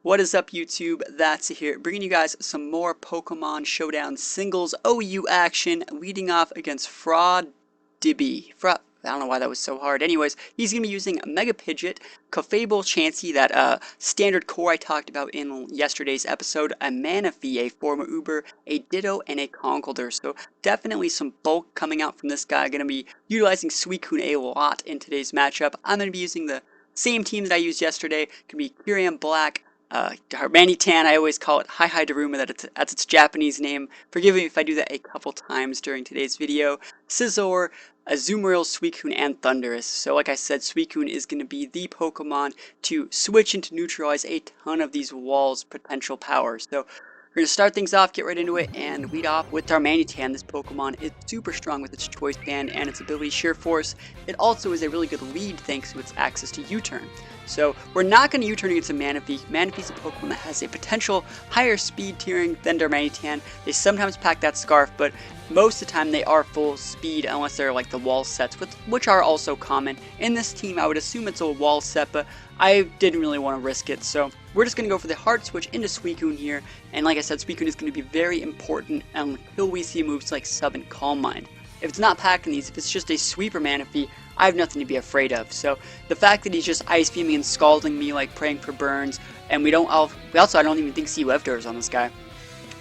What is up, YouTube? That's here, bringing you guys some more Pokemon Showdown singles OU action, leading off against Dibby. I don't know why that was so hard. Anyways, he's going to be using Mega Pidgeot, Clefable, Chansey, that standard core I talked about in yesterday's episode, a Manaphy, a former Uber, a Ditto, and a Conkeldurr. So definitely some bulk coming out from this guy. Going to be utilizing Suicune a lot in today's matchup. I'm going to be using the same team that I used yesterday. Could be Kyurem Black, Manitan, I always call it Hi Daruma, that's its Japanese name. Forgive me if I do that a couple times during today's video. Scizor, Azumarill, Suicune, and Thundurus. So like I said, Suicune is going to be the Pokemon to switch and to neutralize a ton of these walls' potential powers. So we're going to start things off, get right into it, and lead off with our Manitan. This Pokemon is super strong with its Choice Band and its ability Sheer Force. It also is a really good lead thanks to its access to U-Turn. So we're not going to U-turn against a Manaphy. Manaphy's a Pokemon that has a potential higher speed tiering than Darmanitan. They sometimes pack that Scarf, but most of the time they are full speed unless they're like the wall sets, which are also common. In this team, I would assume it's a wall set, but I didn't really want to risk it. So we're just going to go for the Heart Switch into Suicune here. And like I said, Suicune is going to be very important until we see moves like Sub and Calm Mind. If it's not packing these, if it's just a sweeper Manaphy, I have nothing to be afraid of. So the fact that he's just Ice Beaming and Scalding me like praying for burns, and I don't even think CUF doors on this guy.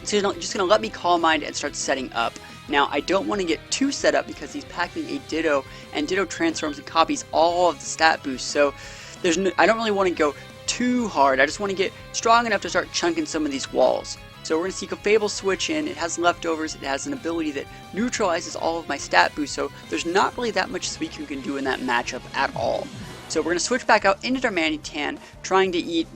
So he's just going to let me Calm Mind and start setting up. Now I don't want to get too set up because he's packing a Ditto, and Ditto transforms and copies all of the stat boosts. So I don't really want to go too hard. I just want to get strong enough to start chunking some of these walls. So we're going to see Clefable switch in. It has leftovers. It has an ability that neutralizes all of my stat boosts. So there's not really that much Suicune can do in that matchup at all. So we're going to switch back out into Darmanitan, trying to eat,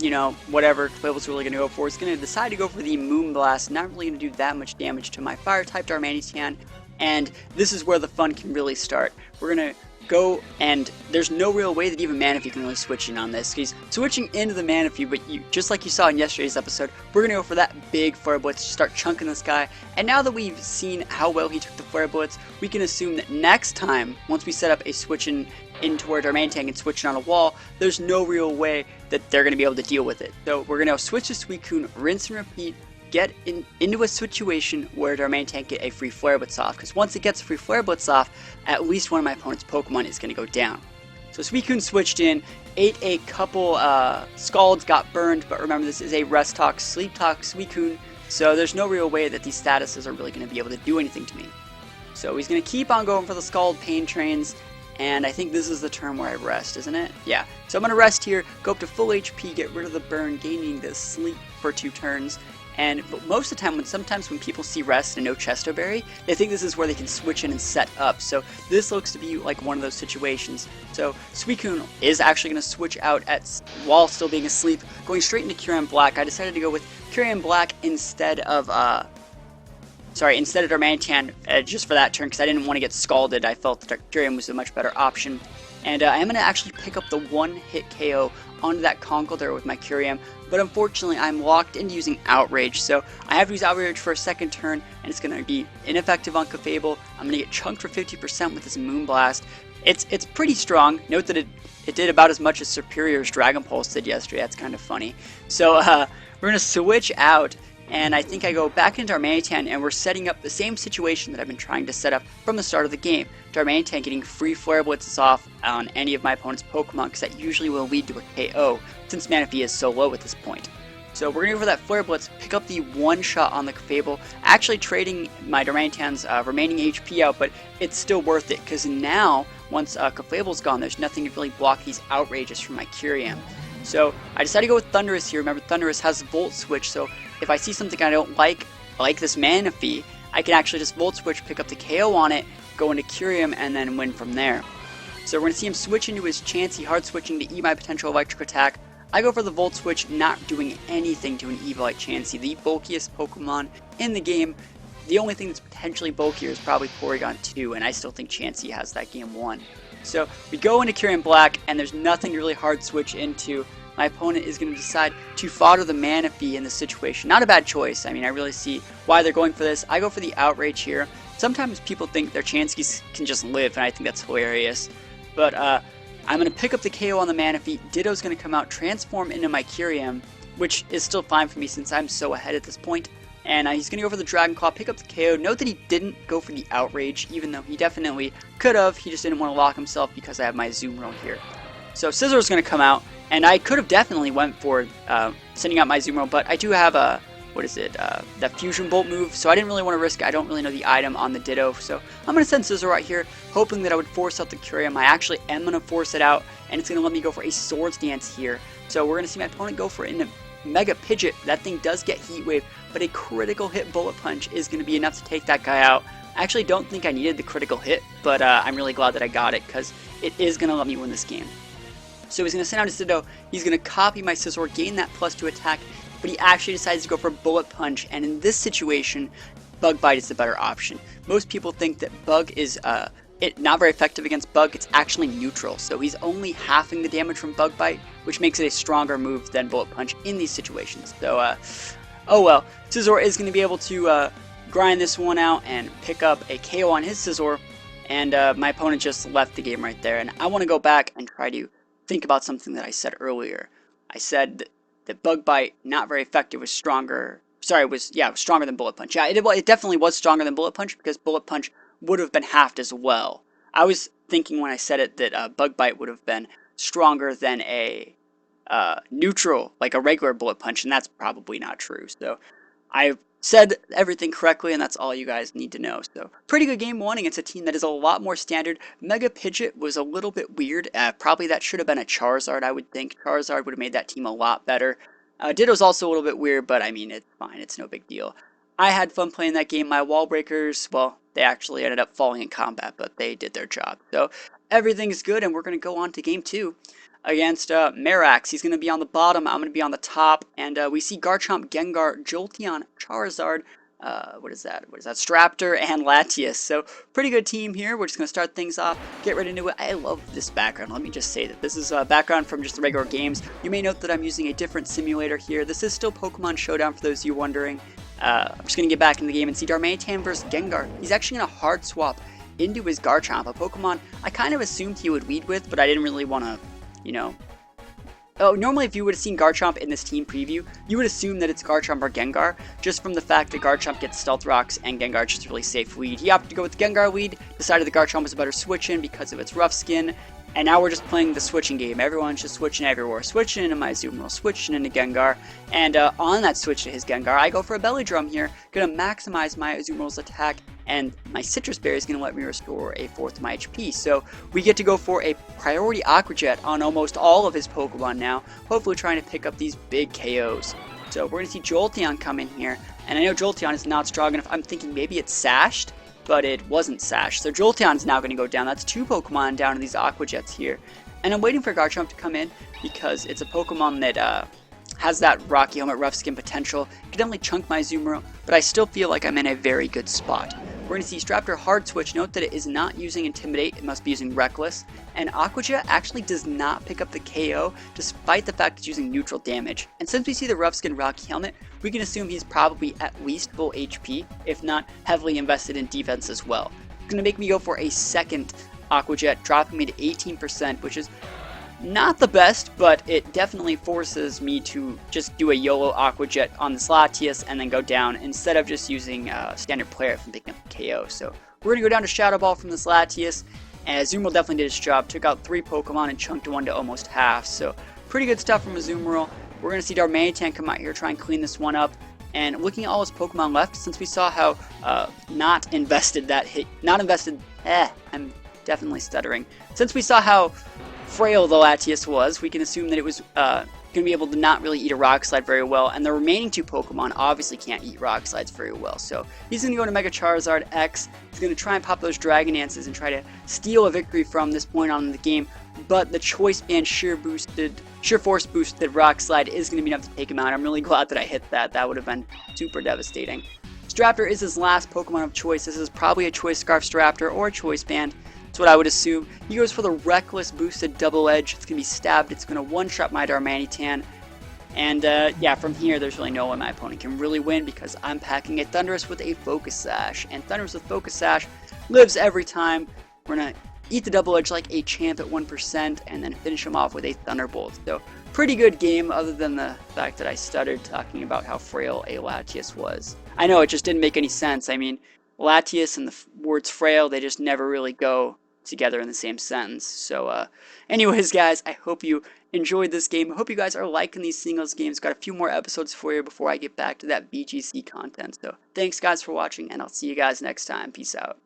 whatever Clefable's really going to go for. It's going to decide to go for the Moonblast. Not really going to do that much damage to my Fire-type Darmanitan. And this is where the fun can really start. We're going to go, and there's no real way that even Manaphy can really switch in on this. He's switching into the Manaphy, but just like you saw in yesterday's episode, we're going to go for that big Flare Blitz to start chunking this guy. And now that we've seen how well he took the Flare Blitz, we can assume that next time, once we set up a switch into where Darmanitan can switch on a wall, there's no real way that they're going to be able to deal with it. So we're going to switch to Suicune, rinse and repeat, get into a situation where Darmanitan can get a free Flare Blitz off, because once it gets a free Flare Blitz off, at least one of my opponent's Pokemon is going to go down. So Suicune switched in, ate a couple Scalds, got burned, but remember this is a Rest Talk, Sleep Talk Suicune, so there's no real way that these statuses are really going to be able to do anything to me. So he's going to keep on going for the Scald Pain Trains, and I think this is the turn where I rest, isn't it? Yeah. So I'm going to rest here, go up to full HP, get rid of the burn, gaining the Sleep for 2 turns. But most of the time, sometimes when people see rest and no Chesto Berry, they think this is where they can switch in and set up. So this looks to be like one of those situations. So Suicune is actually going to switch out while still being asleep, going straight into Kyurem Black. I decided to go with Kyurem Black instead of Darmanitan just for that turn because I didn't want to get scalded. I felt that Kyurem was a much better option. And I'm going to actually pick up the one-hit KO onto that Conkeldurr with my Kyurem, but unfortunately I'm locked into using Outrage, so I have to use Outrage for a second turn, and it's going to be ineffective on Clefable. I'm going to get chunked for 50% with this Moonblast. It's pretty strong. Note that it did about as much as Superior's Dragon Pulse did yesterday. That's kind of funny. So we're going to switch out, and I think I go back into Darmanitan, and we're setting up the same situation that I've been trying to set up from the start of the game. Darmanitan getting free Flare Blitzes off on any of my opponent's Pokemon, because that usually will lead to a KO, since Manaphy is so low at this point. So we're going to go for that Flare Blitz, pick up the one-shot on the Clefable, actually trading my Darmanitan's remaining HP out, but it's still worth it, because now, once Clefable's gone, there's nothing to really block these Outrages from my Kyurem. So I decided to go with Thundurus here. Remember, Thundurus has Volt Switch, so if I see something I don't like this Manaphy, I can actually just Volt Switch, pick up the KO on it, go into Kyurem, and then win from there. So we're going to see him switch into his Chansey, hard switching to eat my potential electric attack. I go for the Volt Switch, not doing anything to an Evolite Chansey, the bulkiest Pokemon in the game. The only thing that's potentially bulkier is probably Porygon 2, and I still think Chansey has that game won. So we go into Kyurem Black, and there's nothing to really hard switch into. My opponent is going to decide to fodder the Manaphy in this situation. Not a bad choice. I mean, I really see why they're going for this. I go for the Outrage here. Sometimes people think their Chanseys can just live, and I think that's hilarious. But I'm going to pick up the KO on the Manaphy. Ditto's going to come out, transform into my Kyurem, which is still fine for me since I'm so ahead at this point. And he's going to go for the Dragon Claw, pick up the KO. Note that he didn't go for the Outrage, even though he definitely could have. He just didn't want to lock himself because I have my Azumarill here. So Scizor is going to come out, and I could have definitely went for sending out my Azumarill, but I do have a, that Fusion Bolt move, so I didn't really want to risk it. I don't really know the item on the Ditto, so I'm going to send Scizor out here, hoping that I would force out the Curium. I actually am going to force it out, and it's going to let me go for a Swords Dance here. So we're going to see my opponent go for it in a Mega Pidgeot. That thing does get Heat Wave, but a critical hit Bullet Punch is going to be enough to take that guy out. I actually don't think I needed the critical hit, but I'm really glad that I got it because it is going to let me win this game. So he's going to send out his Ditto, he's going to copy my Scizor, gain that +2 attack, but he actually decides to go for Bullet Punch, and in this situation, Bug Bite is the better option. Most people think that Bug is not very effective against Bug. It's actually neutral, so he's only halving the damage from Bug Bite, which makes it a stronger move than Bullet Punch in these situations. So, oh well. Scizor is going to be able to grind this one out and pick up a KO on his Scizor, and my opponent just left the game right there. And I want to go back and try to think about something that I said earlier. I said that Bug Bite, not very effective, was stronger. Sorry, it was stronger than Bullet Punch. Yeah, it definitely was stronger than Bullet Punch because Bullet Punch would have been halved as well. I was thinking when I said it that Bug Bite would have been stronger than a neutral, like a regular Bullet Punch, and that's probably not true. So I said everything correctly, and that's all you guys need to know. So pretty good game one against a team that is a lot more standard. Mega Pidgeot was a little bit weird. Probably that should have been a Charizard, I would think. Charizard would have made that team a lot better. Ditto's also a little bit weird, but I mean, it's fine. It's no big deal. I had fun playing that game. My wall breakers, well, they actually ended up falling in combat, but they did their job. So everything's good, and we're going to go on to game two against Merax. He's going to be on the bottom. I'm going to be on the top, and we see Garchomp, Gengar, Jolteon, Charizard, what is that? Straptor, and Latias. So pretty good team here. We're just going to start things off, get right into it. I love this background. Let me just say that this is a background from just the regular games. You may note that I'm using a different simulator here. This is still Pokemon Showdown for those of you wondering. I'm just going to get back in the game and see Darmanitan versus Gengar. He's actually going to hard swap into his Garchomp, a Pokemon I kind of assumed he would lead with, but I didn't really want to, you know. Oh, normally if you would have seen Garchomp in this team preview, you would assume that it's Garchomp or Gengar, just from the fact that Garchomp gets Stealth Rocks and Gengar just a really safe lead. He opted to go with the Gengar lead, decided the Garchomp was a better switch-in because of its rough skin, and now we're just playing the switching game. Everyone's just switching everywhere. Switching into my Azumarill, switching into Gengar, and on that switch to his Gengar, I go for a Belly Drum here, gonna maximize my Azumarill's attack, and my Citrus Berry is going to let me restore a fourth of my HP. So we get to go for a priority Aqua Jet on almost all of his Pokemon now, hopefully trying to pick up these big KOs. So we're going to see Jolteon come in here, and I know Jolteon is not strong enough. I'm thinking maybe it's Sashed, but it wasn't Sashed. So Jolteon's now going to go down. That's two Pokemon down to these Aqua Jets here. And I'm waiting for Garchomp to come in because it's a Pokemon that has that Rocky Helmet Rough Skin potential. Can definitely chunk my Azumarill, but I still feel like I'm in a very good spot. We're going to see Straptor hard switch. Note that it is not using Intimidate, it must be using Reckless. And Aqua Jet actually does not pick up the KO, despite the fact it's using neutral damage. And since we see the Rough Skin Rocky Helmet, we can assume he's probably at least full HP, if not heavily invested in defense as well. It's going to make me go for a second Aqua Jet, dropping me to 18%, which is not the best, but it definitely forces me to just do a YOLO Aqua Jet on this Latias and then go down instead of just using standard player from picking up the KO. So we're going to go down to Shadow Ball from this Latias, and Azumarill definitely did its job, took out 3 Pokemon and chunked one to almost half. So pretty good stuff from Azumarill. We're going to see Darmanitan come out here, try and clean this one up. And looking at all his Pokemon left, since we saw how I'm definitely stuttering. Since we saw how frail the Latias was, we can assume that it was going to be able to not really eat a Rock Slide very well, and the remaining 2 Pokemon obviously can't eat Rock Slides very well. So he's going to go to Mega Charizard X. He's going to try and pop those Dragon Dances and try to steal a victory from this point on in the game, but the Choice Band Sheer Force boosted Rock Slide is going to be enough to take him out. I'm really glad that I hit that. That would have been super devastating. Straptor is his last Pokemon of choice. This is probably a Choice Scarf Straptor or a Choice Band. That's what I would assume. He goes for the Reckless boosted Double Edge. It's going to be stabbed. It's going to one-shot my Darmanitan. And yeah, from here, there's really no way my opponent can really win because I'm packing a Thundurus with a Focus Sash. And Thundurus with Focus Sash lives every time. We're going to eat the Double Edge like a champ at 1% and then finish him off with a Thunderbolt. So pretty good game, other than the fact that I stuttered talking about how frail a Latias was. I know, it just didn't make any sense. I mean, Latias and the words frail, they just never really go together in the same sentence. So, anyways, guys, I hope you enjoyed this game. I hope you guys are liking these singles games. Got a few more episodes for you before I get back to that BGC content. So, thanks, guys, for watching, and I'll see you guys next time. Peace out.